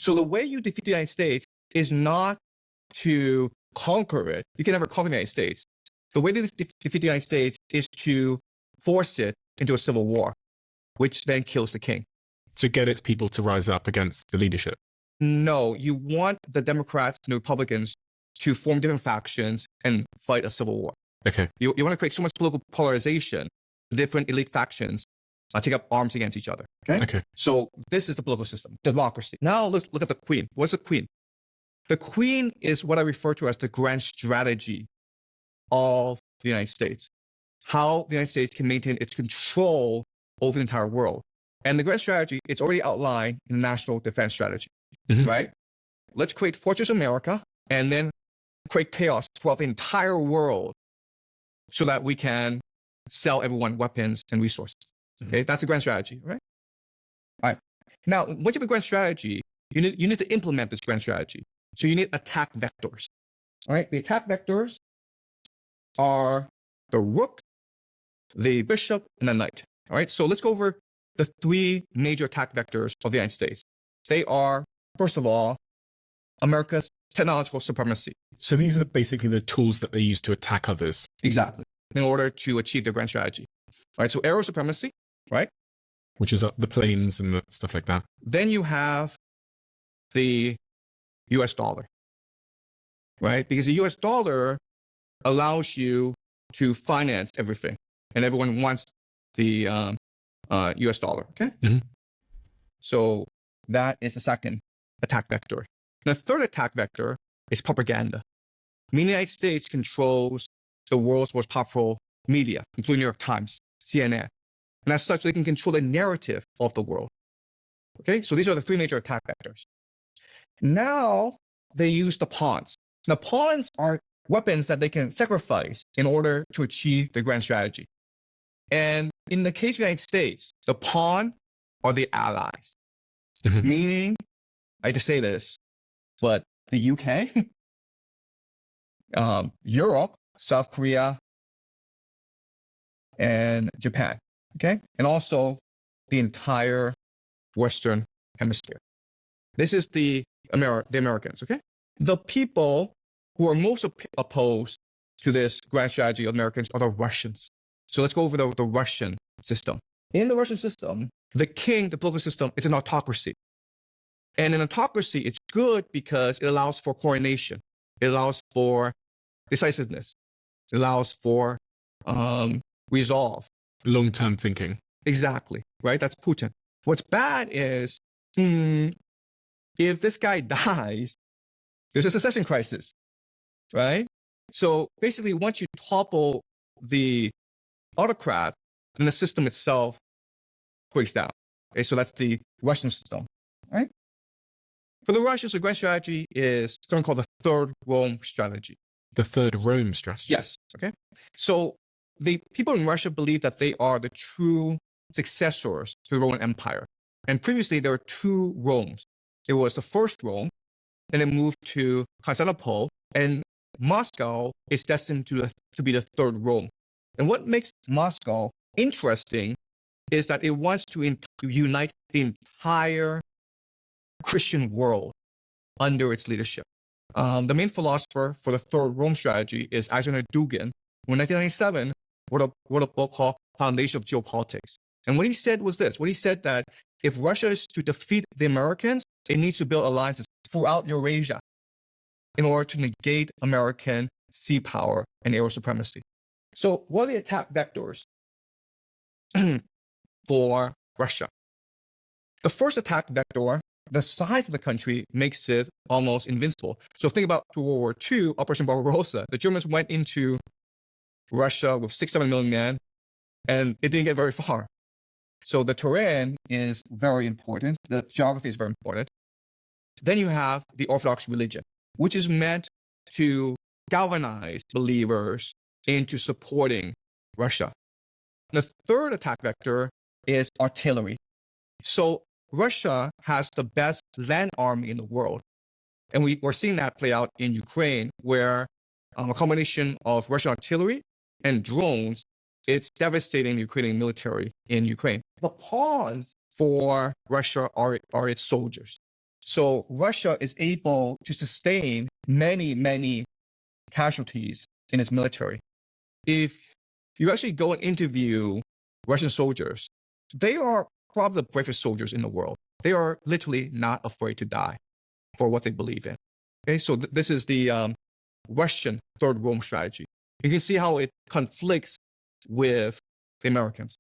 So the way you defeat the United States is not to conquer it. You can never conquer the United States. The way to defeat the United States is to force it into a civil war, which then kills the king. To get its people to rise up against the leadership. No, you want the Democrats and the Republicans to form different factions and fight a civil war. Okay. You want to create so much political polarization, different elite factions take up arms against each other. Okay. So this is the political system, democracy. Now let's look at the queen. What's the queen? The queen is what I refer to as the grand strategy of the United States. How the United States can maintain its control over the entire world. And the grand strategy, it's already outlined in the National Defense Strategy, right? Let's create Fortress America and then create chaos throughout the entire world so that we can sell everyone weapons and resources. Okay, that's the grand strategy, right? All right. Now, once you have a grand strategy, you need to implement this grand strategy. So you need attack vectors. All right, the attack vectors are the rook, the bishop, and the knight. All right, so let's go over the three major attack vectors of the United States. They are, first of all, America's technological supremacy. So these are basically the tools that they use to attack others. Exactly. In order to achieve their grand strategy. All right, so aero supremacy, right? Which is the planes and the stuff like that. Then you have the US dollar, right? Because the US dollar allows you to finance everything, and everyone wants the US dollar, okay? So that is the second attack vector. The third attack vector is propaganda. Meaning the United States controls the world's most powerful media, including New York Times, CNN. And as such, they can control the narrative of the world. Okay, so these are the three major attack vectors. Now they use the pawns. Now pawns are weapons that they can sacrifice in order to achieve the grand strategy. And in the case of the United States, the pawn are the allies. Meaning, I hate to say this, but the UK, Europe, South Korea, and Japan, okay? And also the entire Western Hemisphere. This is the Americans, okay? The people who are most opposed to this grand strategy of Americans are the Russians. So let's go over the Russian system. In the Russian system, the king, the political system, is an autocracy. And in autocracy, it's good because it allows for coordination. It allows for decisiveness. It allows for resolve. Long-term thinking. Exactly, right? That's Putin. What's bad is, if this guy dies, there's a succession crisis, right? So basically, once you topple the autocrat, then the system itself breaks down. Okay, so that's the Russian system, right? For the Russians, the grand strategy is something called the Third Rome strategy. The Third Rome strategy? Yes, okay? So the people in Russia believe that they are the true successors to the Roman Empire. And previously, there were two Romes. It was the first Rome, and it moved to Constantinople, and Moscow is destined to be the third Rome. And what makes Moscow interesting is that it wants to unite the entire Christian world under its leadership. The main philosopher for the Third Rome strategy is Alexander Dugin, who in 1997 wrote a book called Foundation of Geopolitics. And what he said was this. What he said that if Russia is to defeat the Americans, it needs to build alliances throughout Eurasia in order to negate American sea power and air supremacy. So what are the attack vectors for Russia? The first attack vector, the size of the country makes it almost invincible. So think about World War II, Operation Barbarossa. The Germans went into Russia with 6-7 million men, and it didn't get very far. So the terrain is very important. The geography is very important. Then you have the Orthodox religion, which is meant to galvanize believers into supporting Russia. The third attack vector is artillery. So Russia has the best land army in the world. And we're seeing that play out in Ukraine, where a combination of Russian artillery and drones, it's devastating the Ukrainian military in Ukraine. The pawns for Russia are its soldiers. So Russia is able to sustain many, many casualties in its military. If you actually go and interview Russian soldiers, they are probably the bravest soldiers in the world. They are literally not afraid to die for what they believe in. Okay, so this is the Russian Third Rome strategy. You can see how it conflicts with the Americans.